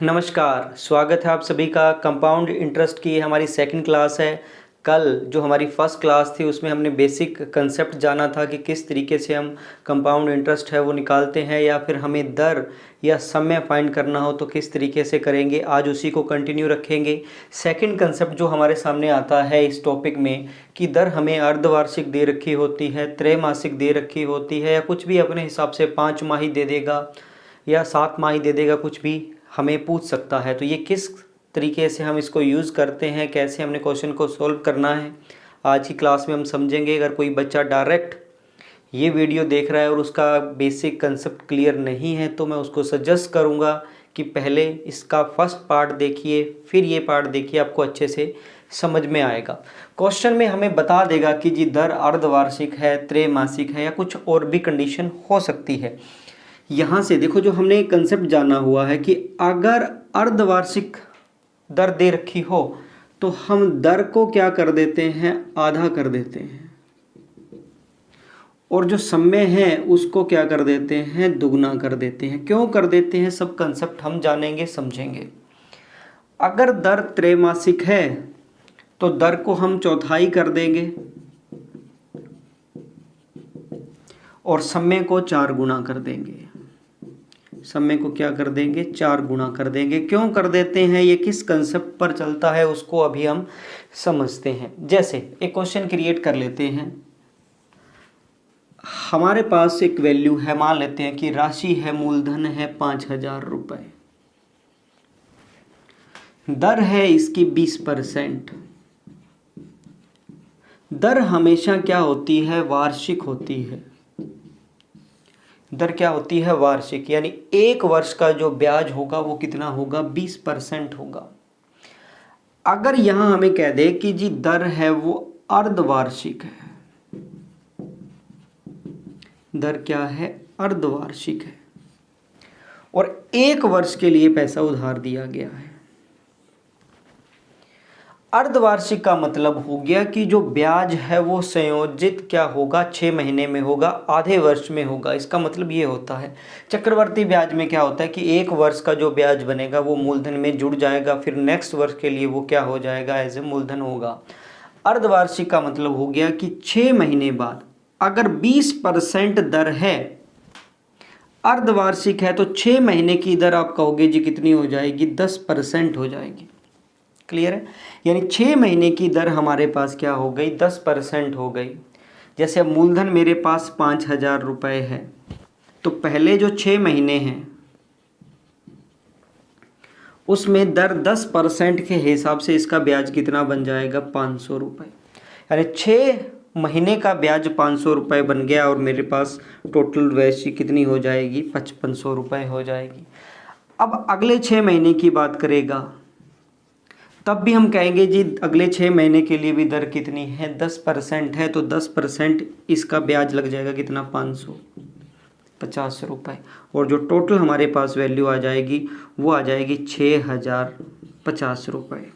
नमस्कार, स्वागत है आप सभी का। कंपाउंड इंटरेस्ट की हमारी सेकंड क्लास है। कल जो हमारी फर्स्ट क्लास थी उसमें हमने बेसिक कंसेप्ट जाना था कि किस तरीके से हम कंपाउंड इंटरेस्ट है वो निकालते हैं, या फिर हमें दर या समय फाइंड करना हो तो किस तरीके से करेंगे। आज उसी को कंटिन्यू रखेंगे। सेकंड कंसेप्ट जो हमारे सामने आता है इस टॉपिक में कि दर हमें अर्धवार्षिक दे रखी होती है, त्रैमासिक दे रखी होती है, या कुछ भी अपने हिसाब से 5 माही दे देगा या 7 माही दे देगा, कुछ भी हमें पूछ सकता है। तो ये किस तरीके से हम इसको यूज़ करते हैं, कैसे हमने क्वेश्चन को सॉल्व करना है, आज की क्लास में हम समझेंगे। अगर कोई बच्चा डायरेक्ट ये वीडियो देख रहा है और उसका बेसिक कंसेप्ट क्लियर नहीं है तो मैं उसको सजेस्ट करूँगा कि पहले इसका फर्स्ट पार्ट देखिए, फिर ये पार्ट देखिए, आपको अच्छे से समझ में आएगा। क्वेश्चन में हमें बता देगा कि जी दर अर्धवार्षिक है, त्रैमासिक है, या कुछ और भी कंडीशन हो सकती है। यहाँ से देखो, जो हमने कंसेप्ट जाना हुआ है कि अगर अर्धवार्षिक दर दे रखी हो तो हम दर को क्या कर देते हैं, आधा कर देते हैं, और जो समय है उसको क्या कर देते हैं, दुगना कर देते हैं। क्यों कर देते हैं, सब कंसेप्ट हम जानेंगे, समझेंगे। अगर दर त्रैमासिक है तो दर को हम चौथाई कर देंगे और समय को 4 गुना कर देंगे। समय को क्या कर देंगे, 4 गुना कर देंगे। क्यों कर देते हैं, ये किस कंसेप्ट पर चलता है उसको अभी हम समझते हैं। जैसे एक क्वेश्चन क्रिएट कर लेते हैं। हमारे पास एक वैल्यू है, मान लेते हैं कि राशि है, मूलधन है 5000 रुपये, दर है इसकी 20%। दर हमेशा क्या होती है, वार्षिक होती है। दर क्या होती है, वार्षिक, यानी एक वर्ष का जो ब्याज होगा वो कितना होगा, 20% होगा। अगर यहां हमें कह दे कि जी दर है वो अर्धवार्षिक है, दर क्या है, अर्धवार्षिक है, और एक वर्ष के लिए पैसा उधार दिया गया है। अर्धवार्षिक का मतलब हो गया कि जो ब्याज है वो संयोजित क्या होगा, 6 महीने में होगा, आधे वर्ष में होगा। इसका मतलब ये होता है। चक्रवर्ती ब्याज में क्या होता है कि एक वर्ष का जो ब्याज बनेगा वो मूलधन में जुड़ जाएगा, फिर नेक्स्ट वर्ष के लिए वो क्या हो जाएगा, एज ए मूलधन होगा। अर्धवार्षिक का मतलब हो गया कि 6 महीने बाद अगर 20% दर है, अर्धवार्षिक है, तो 6 महीने की दर आप कहोगे जी कितनी हो जाएगी, 10% हो जाएगी। क्लियर है, यानी 6 महीने की दर हमारे पास क्या हो गई, 10% हो गई। जैसे अब मूलधन मेरे पास 5000 रुपये है, तो पहले जो 6 महीने हैं उसमें दर 10% के हिसाब से इसका ब्याज कितना बन जाएगा, 500 रुपये। यानी 6 महीने का ब्याज 500 रुपये बन गया और मेरे पास टोटल राशि कितनी हो जाएगी, 5500 रुपये हो जाएगी। अब अगले 6 महीने की बात करेगा तब भी हम कहेंगे जी अगले 6 महीने के लिए भी दर कितनी है, 10% है, तो 10% इसका ब्याज लग जाएगा कितना, 550 रुपये, और जो टोटल हमारे पास वैल्यू आ जाएगी वो आ जाएगी 6050 रुपये।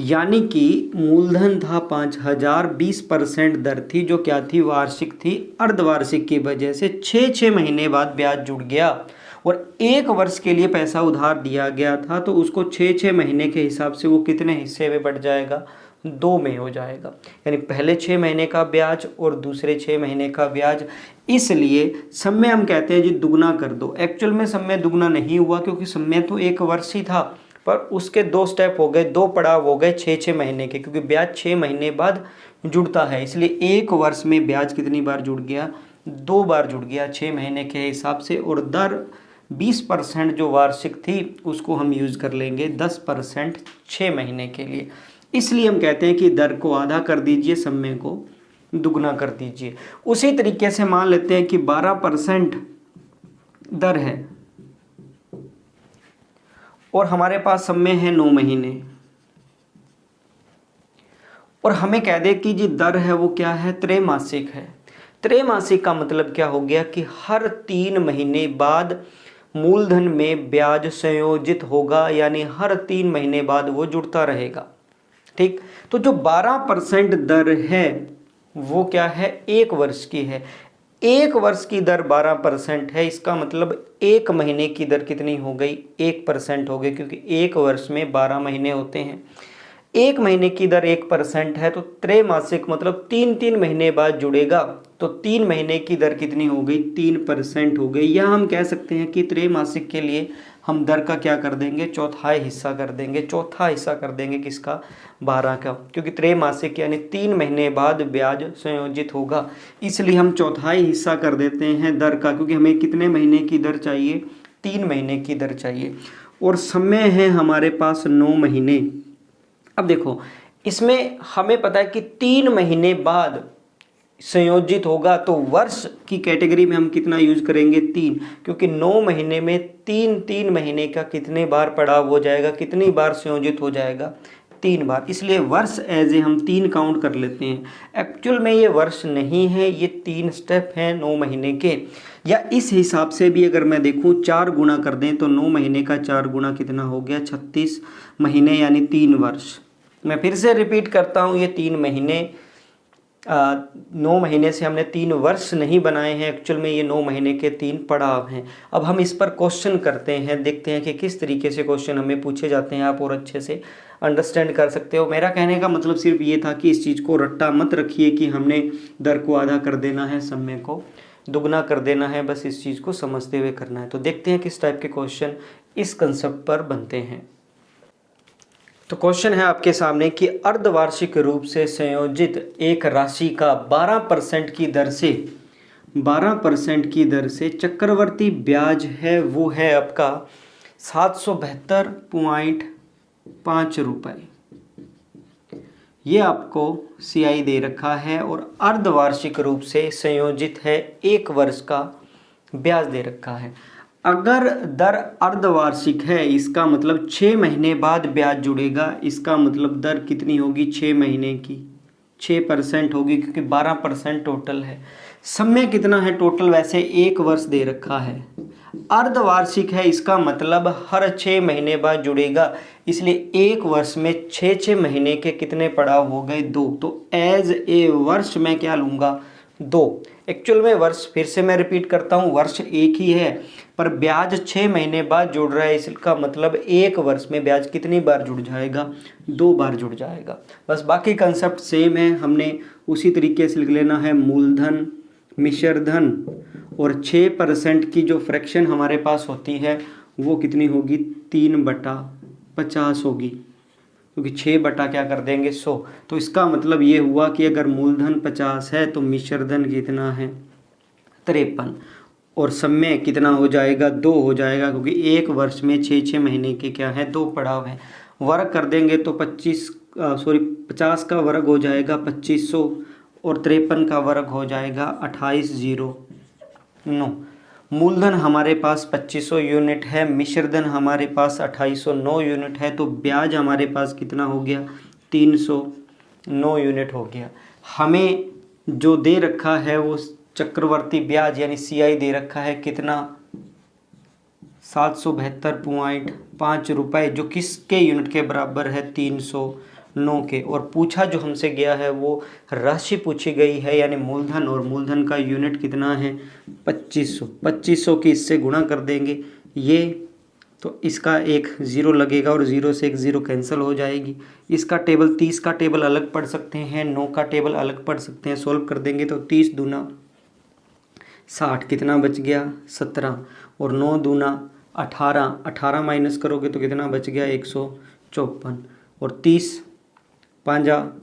यानी कि मूलधन था 5000, 20% दर थी जो क्या थी, वार्षिक थी। अर्धवार्षिक की वजह से 6 महीने बाद ब्याज जुड़ गया और एक वर्ष के लिए पैसा उधार दिया गया था, तो उसको 6 महीने के हिसाब से वो कितने हिस्से में बढ़ जाएगा, 2 में हो जाएगा। यानी पहले 6 महीने का ब्याज और दूसरे 6 महीने का ब्याज। इसलिए समय हम कहते हैं जी दुगना कर दो। एक्चुअल में समय दुगना नहीं हुआ क्योंकि समय तो एक वर्ष ही था, पर उसके 2 स्टेप हो गए, 2 पड़ाव हो गए 6 महीने के, क्योंकि ब्याज 6 महीने बाद जुड़ता है। इसलिए एक वर्ष में ब्याज कितनी बार जुड़ गया, 2 बार जुड़ गया 6 महीने के हिसाब से। और दर 20% जो वार्षिक थी उसको हम यूज़ कर लेंगे 10% 6 महीने के लिए। इसलिए हम कहते हैं कि दर को आधा कर दीजिए, समय को दुगना कर दीजिए। उसी तरीके से मान लेते हैं कि 12% दर है और हमारे पास समय है 9 महीने, और हमें कह दे कि जी दर है वो क्या है, त्रैमासिक है। त्रैमासिक का मतलब क्या हो गया कि हर 3 महीने बाद मूलधन में ब्याज संयोजित होगा, यानी हर 3 महीने बाद वो जुड़ता रहेगा। ठीक, तो जो 12% दर है वो क्या है, एक वर्ष की है। एक वर्ष की दर 12% है, इसका मतलब एक महीने की दर कितनी हो गई, 1% हो गई, क्योंकि एक वर्ष में 12 महीने होते हैं। एक महीने की दर 1% है, तो त्रैमासिक मतलब 3-3 महीने बाद जुड़ेगा, तो 3 महीने की दर कितनी हो गई, 3% हो गई। या हम कह सकते हैं कि त्रैमासिक के लिए हम दर का क्या कर देंगे, चौथाई हिस्सा कर देंगे, चौथा हिस्सा कर देंगे किसका, 12 का, क्योंकि त्रैमासिक यानी 3 महीने बाद ब्याज संयोजित होगा, इसलिए हम चौथाई हिस्सा कर देते हैं दर का, क्योंकि हमें कितने महीने की दर चाहिए, 3 महीने की दर चाहिए। और समय है हमारे पास 9 महीने। अब देखो, इसमें हमें पता है कि 3 महीने बाद संयोजित होगा, तो वर्ष की कैटेगरी में हम कितना यूज करेंगे, 3, क्योंकि 9 महीने में 3 महीने का कितने बार पड़ाव हो जाएगा, कितनी बार संयोजित हो जाएगा, 3 बार, इसलिए वर्ष एज ए हम 3 काउंट कर लेते हैं। एक्चुअल में ये वर्ष नहीं है, ये 3 स्टेप हैं 9 महीने के। या इस हिसाब से भी अगर मैं देखूं 4 गुना कर दें तो 9 महीने का 4 गुना कितना हो गया, 36 महीने यानी 3 वर्ष। मैं फिर से रिपीट करता हूँ, ये 3 महीने 9 महीने से हमने 3 वर्ष नहीं बनाए हैं, एक्चुअल में ये 9 महीने के 3 पड़ाव हैं। अब हम इस पर क्वेश्चन करते हैं, देखते हैं कि किस तरीके से क्वेश्चन हमें पूछे जाते हैं, आप और अच्छे से अंडरस्टैंड कर सकते हो। मेरा कहने का मतलब सिर्फ ये था कि इस चीज़ को रट्टा मत रखिए कि हमने दर को आधा कर देना है, समय को दुगना कर देना है, बस इस चीज़ को समझते हुए करना है। तो देखते हैं किस टाइप के क्वेश्चन इस कंसेप्ट पर बनते हैं। तो क्वेश्चन है आपके सामने कि अर्धवार्षिक रूप से संयोजित एक राशि का 12% की दर से चक्रवर्ती ब्याज है, वो है आपका 772.5 रुपये। ये आपको CI दे रखा है और अर्धवार्षिक रूप से संयोजित है, एक वर्ष का ब्याज दे रखा है। अगर दर अर्धवार्षिक है, इसका मतलब 6 महीने बाद ब्याज जुड़ेगा, इसका मतलब दर कितनी होगी, 6 महीने की 6% होगी, क्योंकि 12% टोटल है। समय कितना है टोटल, वैसे एक वर्ष दे रखा है। अर्धवार्षिक है, इसका मतलब हर 6 महीने बाद जुड़ेगा, इसलिए एक वर्ष में 6 महीने के कितने पड़ाव हो गए, 2। तो एज ए वर्ष मैं क्या लूँगा, 2। एक्चुअल में वर्ष, फिर से मैं रिपीट करता हूँ, वर्ष एक ही है पर ब्याज 6 महीने बाद जुड़ रहा है, इसका मतलब एक वर्ष में ब्याज कितनी बार जुड़ जाएगा, 2 बार जुड़ जाएगा। बस बाकी कंसेप्ट सेम है, हमने उसी तरीके से लिख लेना है। मूलधन, मिश्र धन और 6% की जो फ्रैक्शन हमारे पास होती है वो कितनी होगी, 3/50 होगी, क्योंकि 6 बटा क्या कर देंगे, 100। तो इसका मतलब ये हुआ कि अगर मूलधन 50 है तो मिश्र धन कितना है, 53, और समय कितना हो जाएगा, 2 हो जाएगा, क्योंकि एक वर्ष में 6 महीने के क्या है, 2 पड़ाव हैं। वर्ग कर देंगे तो 50 का वर्ग हो जाएगा 2500 और 53 का वर्ग हो जाएगा 2809। मूलधन हमारे पास 2500 यूनिट है, मिश्र धन हमारे पास 2809 यूनिट है, तो ब्याज हमारे पास कितना हो गया, 309 यूनिट हो गया। हमें जो दे रखा है वो चक्रवर्ती ब्याज यानी CI दे रखा है कितना, 772.5 रुपये, जो किसके यूनिट के बराबर है, 309 के। और पूछा जो हमसे गया है वो राशि पूछी गई है यानी मूलधन, और मूलधन का यूनिट कितना है, 2500 की इससे गुणा कर देंगे ये, तो इसका एक 0 लगेगा और 0 से एक 0 कैंसिल हो जाएगी। इसका टेबल 30 का टेबल अलग पढ़ सकते हैं, 9 का टेबल अलग पढ़ सकते हैं। सॉल्व कर देंगे तो 30 दूना 60, कितना बच गया, 17, और 9 दूना 18 माइनस करोगे तो कितना बच गया, 154, और 30 5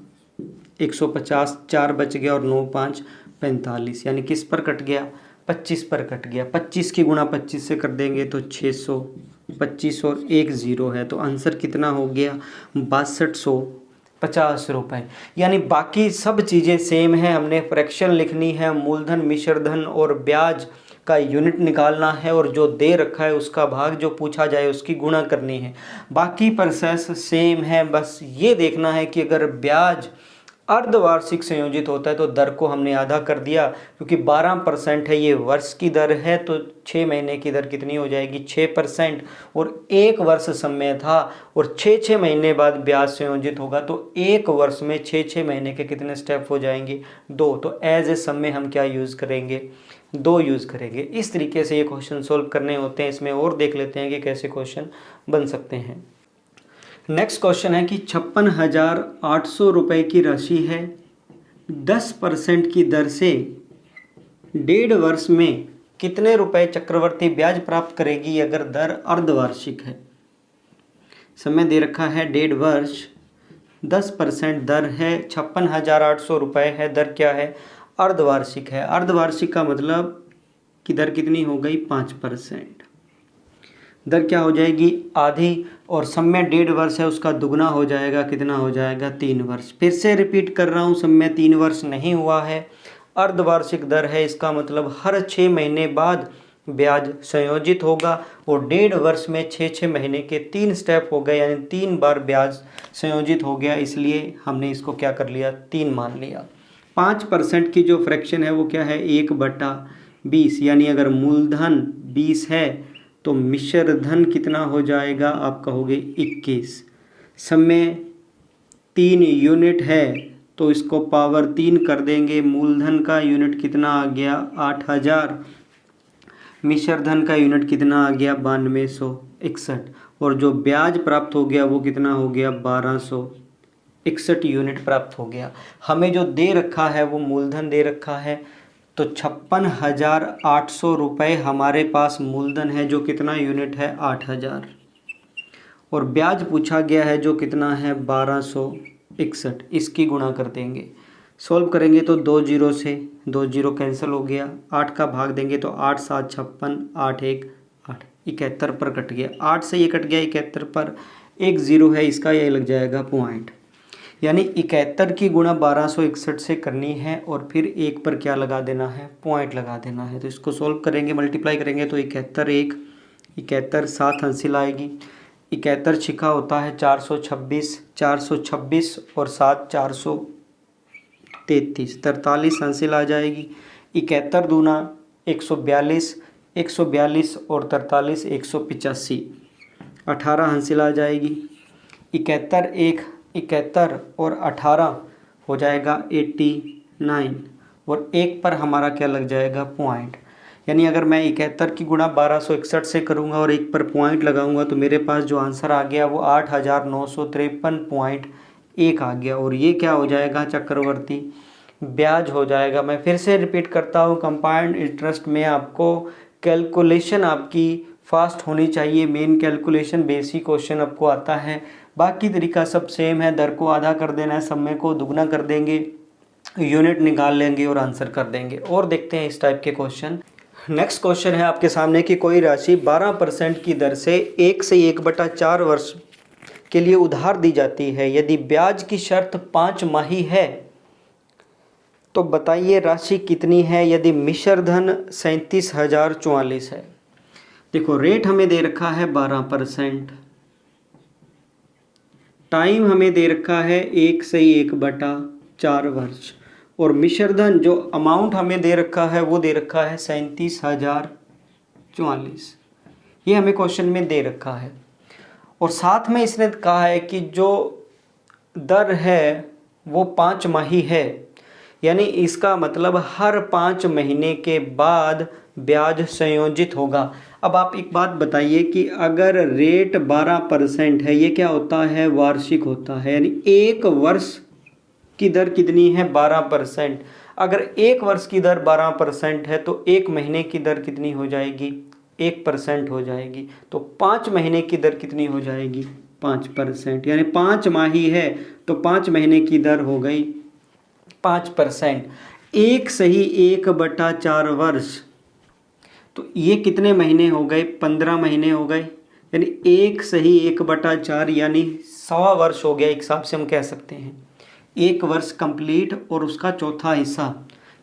150, 4 बच गया और 9 5 45, यानी किस पर कट गया, 25 पर कट गया। 25 की गुणा 25 से कर देंगे तो 625 और 1 0 है, तो आंसर कितना हो गया, 6250 रुपये। यानी बाकी सब चीज़ें सेम है, हमने फ्रैक्शन लिखनी है, मूलधन, मिश्र धन और ब्याज का यूनिट निकालना है, और जो दे रखा है उसका भाग जो पूछा जाए उसकी गुणा करनी है। बाकी प्रोसेस सेम है, बस ये देखना है कि अगर ब्याज अर्धवार्षिक संयोजित होता है तो दर को हमने आधा कर दिया, क्योंकि 12% है, ये वर्ष की दर है, तो 6 महीने की दर कितनी हो जाएगी 6%। और 1 वर्ष समय था और 6 महीने बाद ब्याज संयोजित होगा, तो 1 वर्ष में 6 महीने के कितने स्टेप हो जाएंगे 2। तो एज ए समय हम क्या यूज़ करेंगे 2 यूज़ करेंगे। इस तरीके से ये क्वेश्चन सोल्व करने होते हैं। इसमें और देख लेते हैं कि कैसे क्वेश्चन बन सकते हैं। नेक्स्ट क्वेश्चन है कि 56,800 रुपये की राशि है, 10% की दर से 1.5 वर्ष में कितने रुपए चक्रवर्ती ब्याज प्राप्त करेगी अगर दर अर्धवार्षिक है। समय दे रखा है 1.5 वर्ष, 10% दर है, 56,800 रुपये है, दर क्या है अर्धवार्षिक है। अर्धवार्षिक का मतलब कि दर कितनी हो गई 5%। दर क्या हो जाएगी आधी, और समय 1.5 वर्ष है, उसका दुगना हो जाएगा, कितना हो जाएगा 3 वर्ष। फिर से रिपीट कर रहा हूँ, समय 3 वर्ष नहीं हुआ है, अर्धवार्षिक दर है, इसका मतलब हर 6 महीने बाद ब्याज संयोजित होगा, और 1.5 वर्ष में 6 महीने के 3 स्टेप हो गए, यानी 3 बार ब्याज संयोजित हो गया, इसलिए हमने इसको क्या कर लिया 3 मान लिया। 5% की जो फ्रैक्शन है वो क्या है 1/20, यानी अगर मूलधन 20 है तो मिश्र धन कितना हो जाएगा आप कहोगे 21। समय 3 यूनिट है तो इसको पावर 3 कर देंगे, मूलधन का यूनिट कितना आ गया 8000, मिश्र धन का यूनिट कितना आ गया 9261, और जो ब्याज प्राप्त हो गया वो कितना हो गया 1261 यूनिट प्राप्त हो गया। हमें जो दे रखा है वो मूलधन दे रखा है, तो 56,800 रुपये हमारे पास मूलधन है जो कितना यूनिट है 8000, और ब्याज पूछा गया है जो कितना है 1261। इसकी गुणा कर देंगे, सॉल्व करेंगे तो 2 जीरो से 2 जीरो कैंसिल हो गया, 8 का भाग देंगे तो 8 7 56, 8 1 8, 71 पर कट गया, 8 से ये कट गया 71 पर, 1 जीरो है इसका, ये लग जाएगा पॉइंट, यानी 71 की गुणा 1261 से करनी है, और फिर 1 पर क्या लगा देना है पॉइंट लगा देना है। तो इसको सॉल्व करेंगे, मल्टीप्लाई करेंगे तो 71 1 71 7 हासिल आएगी, 71 छिका होता है 426, 426 और 7 433, 43 हासिल आ जाएगी। 71 दूना 142, 142 और 43 185, 18 हासिल आ जाएगी। 71 1 71 और 18 हो जाएगा 89, और 1 पर हमारा क्या लग जाएगा पॉइंट, यानी अगर मैं 71 की गुणा 1261 से करूंगा और 1 पर पॉइंट लगाऊंगा तो मेरे पास जो आंसर आ गया वो 8953.1 आ गया, और ये क्या हो जाएगा चक्रवर्ती ब्याज हो जाएगा। मैं फिर से रिपीट करता हूँ, कंपाउंड इंटरेस्ट में आपको कैलकुलेशन आपकी फास्ट होनी चाहिए, मेन कैलकुलेशन बेसिक क्वेश्चन आपको आता है, बाकी तरीका सब सेम है, दर को आधा कर देना है, समय को दुगना कर देंगे, यूनिट निकाल लेंगे और आंसर कर देंगे। और देखते हैं इस टाइप के क्वेश्चन। नेक्स्ट क्वेश्चन है आपके सामने कि कोई राशि 12% की दर से 1 से 1/4 वर्ष के लिए उधार दी जाती है, यदि ब्याज की शर्त 5 माही है तो बताइए राशि कितनी है यदि मिश्र धन 37,044 है। देखो रेट हमें दे रखा है 12%, टाइम हमें दे रखा है 1 से 1/4 वर्ष, और मिश्र धन जो अमाउंट हमें दे रखा है वो दे रखा है 37,044, ये हमें क्वेश्चन में दे रखा है। और साथ में इसने कहा है कि जो दर है वो 5 माही है, यानी इसका मतलब हर 5 महीने के बाद ब्याज संयोजित होगा। अब आप एक बात बताइए कि अगर रेट 12% है, ये क्या होता है वार्षिक होता है, यानी 1 वर्ष की दर कितनी है 12%। अगर 1 वर्ष की दर 12% है तो 1 महीने की दर कितनी हो जाएगी 1% हो जाएगी, तो 5 महीने की दर कितनी हो जाएगी 5%, यानी 5 माही है तो 5 महीने की दर हो गई 5%। 1 सही 1/4 वर्ष, तो ये कितने महीने हो गए 15 महीने हो गए, यानी 1 सही 1/4 यानी 1.25 वर्ष हो गया, एक हिसाब से हम कह सकते हैं 1 वर्ष कंप्लीट और उसका चौथा हिस्सा,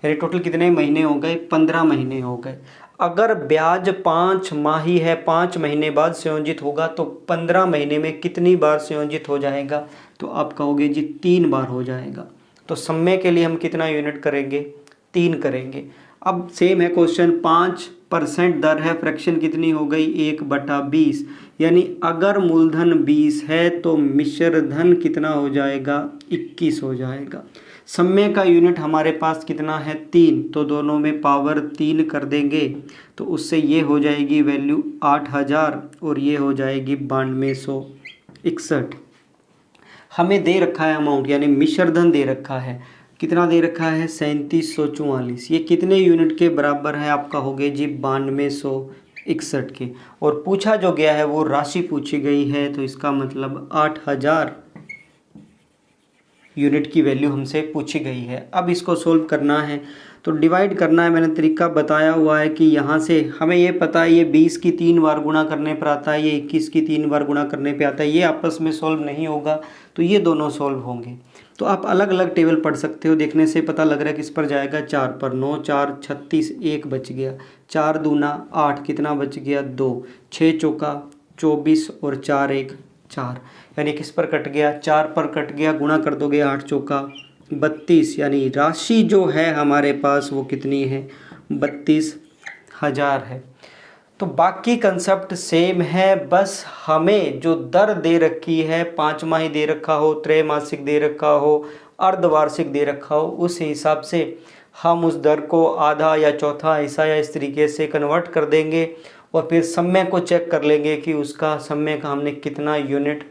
यानी टोटल कितने महीने हो गए 15 महीने हो गए। अगर ब्याज 5 माही है, 5 महीने बाद संयोजित होगा, तो 15 महीने में कितनी बार संयोजित हो जाएगा, तो आप कहोगे जी 3 बार हो जाएगा। तो समय के लिए हम कितना यूनिट करेंगे, 3 करेंगे। अब सेम है क्वेश्चन, 5% दर है, फ्रैक्शन कितनी हो गई 1/20, यानी अगर मूलधन 20 है तो मिश्र धन कितना हो जाएगा 21 हो जाएगा। समय का यूनिट हमारे पास कितना है 3, तो दोनों में पावर 3 कर देंगे तो उससे ये हो जाएगी वैल्यू 8000 और ये हो जाएगी 9261। हमें दे रखा है अमाउंट, यानी मिश्र धन दे रखा है, कितना दे रखा है 3744। ये कितने यूनिट के बराबर है आपका हो गया जी 9261 के। और पूछा जो गया है वो राशि पूछी गई है, तो इसका मतलब 8000 यूनिट की वैल्यू हमसे पूछी गई है। अब इसको सोल्व करना है तो डिवाइड करना है। मैंने तरीका बताया हुआ है कि यहाँ से हमें ये पता है ये 20 की 3 बार गुणा करने पर आता है, ये 21 की 3 बार गुणा करने पे आता है। ये आपस में सोल्व नहीं होगा तो ये दोनों सोल्व होंगे। तो आप अलग अलग टेबल पढ़ सकते हो, देखने से पता लग रहा है किस पर जाएगा 4 पर। 9 4 36, 1 बच गया, 4 दूना 8, कितना बच गया 2, 6 चौका 24 और 4 1 4, यानी किस पर कट गया 4 पर कट गया। गुणा कर दोगे 8 चौका 32, यानी राशि जो है हमारे पास वो कितनी है 32,000 है। तो बाकी कंसेप्ट सेम है, बस हमें जो दर दे रखी है 5 माही दे रखा हो, त्रैमासिक दे रखा हो, अर्धवार्षिक दे रखा हो, उस हिसाब से हम उस दर को आधा या चौथा हिस्सा या इस तरीके से कन्वर्ट कर देंगे और फिर समय को चेक कर लेंगे कि उसका समय का हमने कितना यूनिट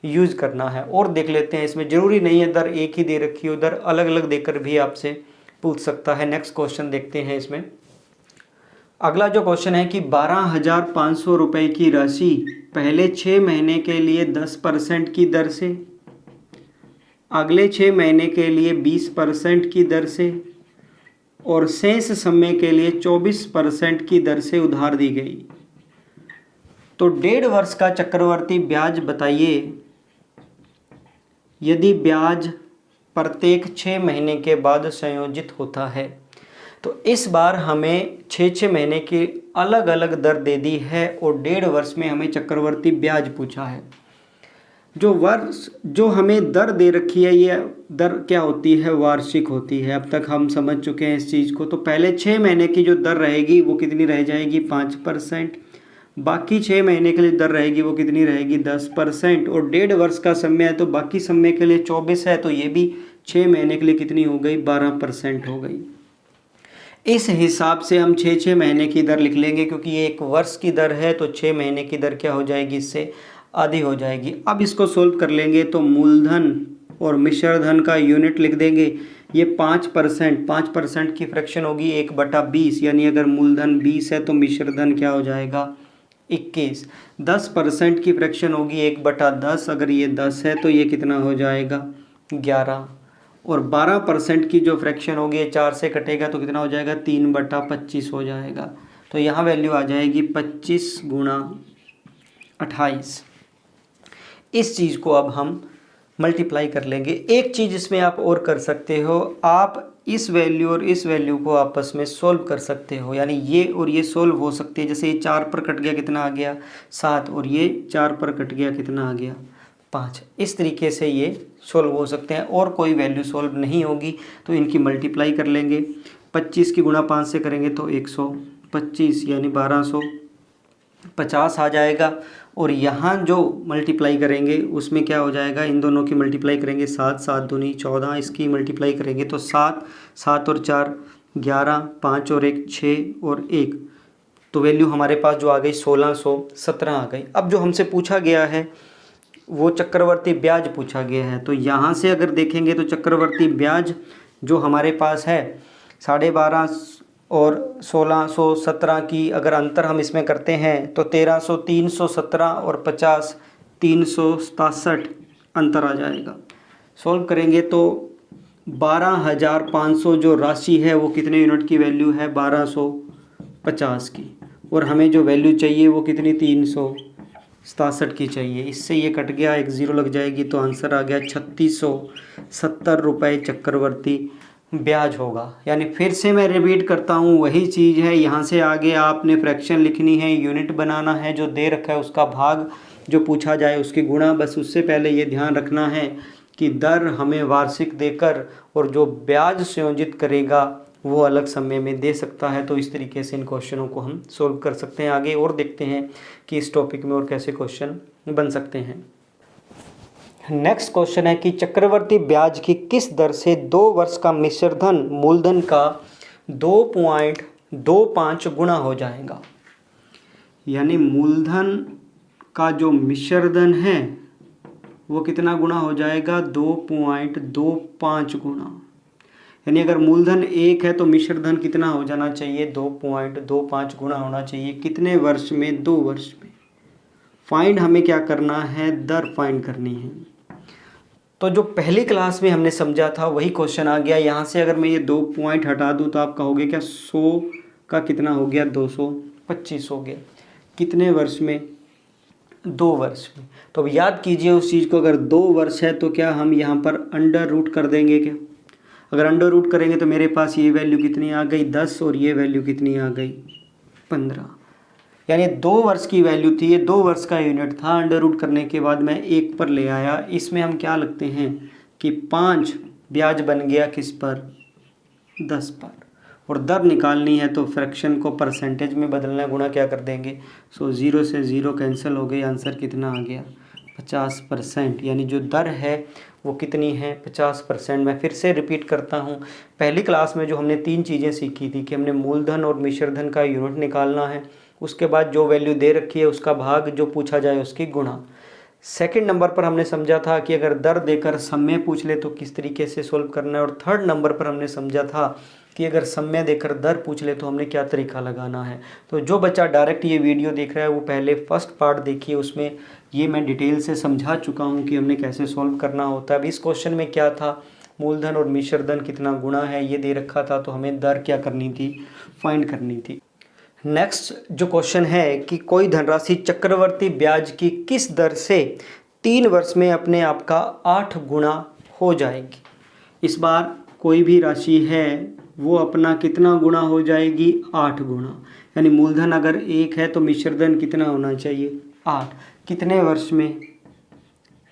यूज़ करना है। और देख लेते हैं, इसमें ज़रूरी नहीं है दर एक ही दे रखी हो, दर अलग अलग देकर भी आपसे पूछ सकता है। नेक्स्ट क्वेश्चन देखते हैं। इसमें अगला जो क्वेश्चन है कि 12,500 रुपये की राशि पहले 6 महीने के लिए 10% की दर से, अगले 6 महीने के लिए 20% की दर से और शेष समय के लिए 24% की दर से उधार दी गई। तो 1.5 वर्ष का चक्रवर्ती ब्याज बताइए। यदि ब्याज प्रत्येक 6 महीने के बाद संयोजित होता है, तो इस बार हमें 6 महीने की अलग अलग दर दे दी है और 1.5 वर्ष में हमें चक्रवर्ती ब्याज पूछा है। जो हमें दर दे रखी है, ये दर क्या होती है वार्षिक होती है। अब तक हम समझ चुके हैं इस चीज़ को। तो पहले 6 महीने की जो दर रहेगी वो कितनी रह जाएगी 5%, बाकी 6 महीने के लिए दर रहेगी वो कितनी रहेगी 10%, और 1.5 वर्ष का समय है तो बाकी समय के लिए 24 है, तो ये भी 6 महीने के लिए कितनी हो गई 12% हो गई। इस हिसाब से हम 6 महीने की दर लिख लेंगे, क्योंकि ये 1 वर्ष की दर है तो 6 महीने की दर क्या हो जाएगी इससे आधी हो जाएगी। अब इसको सोल्व कर लेंगे तो मूलधन और मिश्र धन का यूनिट लिख देंगे। ये 5% की फ्रैक्शन होगी 1/20, यानी अगर मूलधन 20 है तो मिश्र धन क्या हो जाएगा 21। 10% की फ्रैक्शन होगी 1/10, अगर ये 10 है तो ये कितना हो जाएगा 11। और 12% की जो फ्रैक्शन होगी 4 से कटेगा तो कितना हो जाएगा 3/25 हो जाएगा। तो यहाँ वैल्यू आ जाएगी 25 गुणा 28। इस चीज़ को अब हम मल्टीप्लाई कर लेंगे। एक चीज़ इसमें आप और कर सकते हो, आप इस वैल्यू और इस वैल्यू को आपस में सोल्व कर सकते हो, यानी ये और ये सोल्व हो सकते हैं। जैसे ये 4 पर कट गया कितना आ गया 7, और ये 4 पर कट गया कितना आ गया 5। इस तरीके से ये सोल्व हो सकते हैं और कोई वैल्यू सोल्व नहीं होगी तो इनकी मल्टीप्लाई कर लेंगे। 25 की गुणा 5 से करेंगे तो 125, यानी 1250 आ जाएगा। और यहाँ जो मल्टीप्लाई करेंगे उसमें क्या हो जाएगा, इन दोनों की मल्टीप्लाई करेंगे 7 7 दूनी 14, इसकी मल्टीप्लाई करेंगे तो 7 7 और 4 11, 5 और 1 6 और 1, तो वैल्यू हमारे पास जो आ गई 1617 आ गई। अब जो हमसे पूछा गया है वो चक्रवर्ती ब्याज पूछा गया है। तो यहाँ से अगर देखेंगे तो चक्रवर्ती ब्याज जो हमारे पास है 12.5 और 1617 की अगर अंतर हम इसमें करते हैं तो 1300 317 और 50 367 अंतर आ जाएगा। सोल्व करेंगे तो 12,500 जो राशि है वो कितने यूनिट की वैल्यू है 1250 की, और हमें जो वैल्यू चाहिए वो कितनी 367 की चाहिए। इससे ये कट गया, एक ज़ीरो लग जाएगी तो आंसर आ गया 3670 रुपये चक्रवर्ती ब्याज होगा। यानी फिर से मैं रिपीट करता हूँ, वही चीज़ है। यहाँ से आगे आपने फ्रैक्शन लिखनी है, यूनिट बनाना है, जो दे रखा है उसका भाग जो पूछा जाए उसकी गुणा। बस उससे पहले ये ध्यान रखना है कि दर हमें वार्षिक देकर और जो ब्याज संयोजित करेगा वो अलग समय में दे सकता है। तो इस तरीके से इन क्वेश्चनों को हम सोल्व कर सकते हैं। आगे और देखते हैं कि इस टॉपिक में और कैसे क्वेश्चन बन सकते हैं। नेक्स्ट क्वेश्चन है कि चक्रवर्ती ब्याज की किस दर से 2 वर्ष का मिश्रधन मूलधन का 2.25 गुना हो जाएगा। यानी मूलधन का जो मिश्रधन है वो कितना गुना हो जाएगा, 2.25 गुना। यानी अगर मूलधन 1 है तो मिश्रधन कितना हो जाना चाहिए, 2.25 गुना होना चाहिए। कितने वर्ष में, 2 वर्ष में। फाइंड हमें क्या करना है, दर फाइंड करनी है। तो जो पहली क्लास में हमने समझा था वही क्वेश्चन आ गया। यहाँ से अगर मैं ये 2 पॉइंट हटा दूँ तो आप कहोगे क्या, 100 का कितना हो गया, 225 हो गया। कितने वर्ष में, 2 वर्ष में। तो अब याद कीजिए उस चीज़ को, अगर 2 वर्ष है तो क्या हम यहाँ पर अंडर रूट कर देंगे क्या। अगर अंडर रूट करेंगे तो मेरे पास ये वैल्यू कितनी आ गई, 10, और ये वैल्यू कितनी आ गई, 15। यानी 2 वर्ष की वैल्यू थी, ये 2 वर्ष का यूनिट था। अंडर रूट करने के बाद मैं 1 पर ले आया। इसमें हम क्या लगते हैं कि 5 ब्याज बन गया किस पर, 10 पर। और दर निकालनी है तो फ्रैक्शन को परसेंटेज में बदलना, गुणा क्या कर देंगे। 0 से 0 कैंसिल हो गई। आंसर कितना आ गया, 50%। यानी जो दर है वो कितनी है, 50%। मैं फिर से रिपीट करता हूँ, पहली क्लास में जो हमने 3 चीज़ें सीखी थी कि हमने मूलधन और मिश्रधन का यूनिट निकालना है, उसके बाद जो वैल्यू दे रखी है उसका भाग, जो पूछा जाए उसकी गुणा। सेकंड नंबर पर हमने समझा था कि अगर दर देकर समय पूछ ले तो किस तरीके से सोल्व करना है। और थर्ड नंबर पर हमने समझा था कि अगर समय देकर दर पूछ ले तो हमने क्या तरीका लगाना है। तो जो बच्चा डायरेक्ट ये वीडियो देख रहा है वो पहले फर्स्ट पार्ट देखिए, उसमें ये मैं डिटेल से समझा चुका हूँ कि हमने कैसे सॉल्व करना होता है। अब इस क्वेश्चन में क्या था, मूलधन और मिश्रधन कितना गुणा है ये दे रखा था, तो हमें दर क्या करनी थी, फाइंड करनी थी। नेक्स्ट जो क्वेश्चन है कि कोई धनराशि चक्रवर्ती ब्याज की किस दर से 3 वर्ष में अपने आप का 8 गुना हो जाएगी। इस बार कोई भी राशि है वो अपना कितना गुना हो जाएगी, 8 गुना। यानी मूलधन अगर 1 है तो मिश्रधन कितना होना चाहिए, 8। कितने वर्ष में,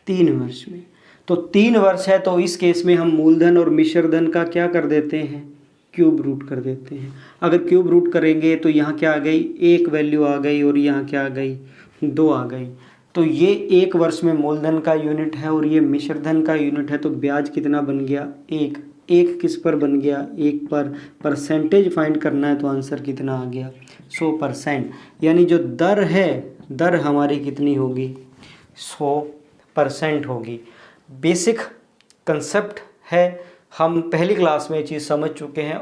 3 वर्ष में। तो 3 वर्ष है तो इस केस में हम मूलधन और मिश्रधन का क्या कर देते हैं, क्यूब रूट कर देते हैं। अगर क्यूब रूट करेंगे तो यहाँ क्या आ गई, 1 वैल्यू आ गई, और यहाँ क्या आ गई, 2 आ गई। तो ये 1 वर्ष में मूलधन का यूनिट है और ये मिश्रधन का यूनिट है। तो ब्याज कितना बन गया, 1। 1 किस पर बन गया, 1 पर। परसेंटेज फाइंड करना है तो आंसर कितना आ गया, 100%। यानी जो दर है, दर हमारी कितनी होगी, 100% होगी। बेसिक कंसेप्ट है, हम पहली क्लास में ये चीज़ समझ चुके हैं।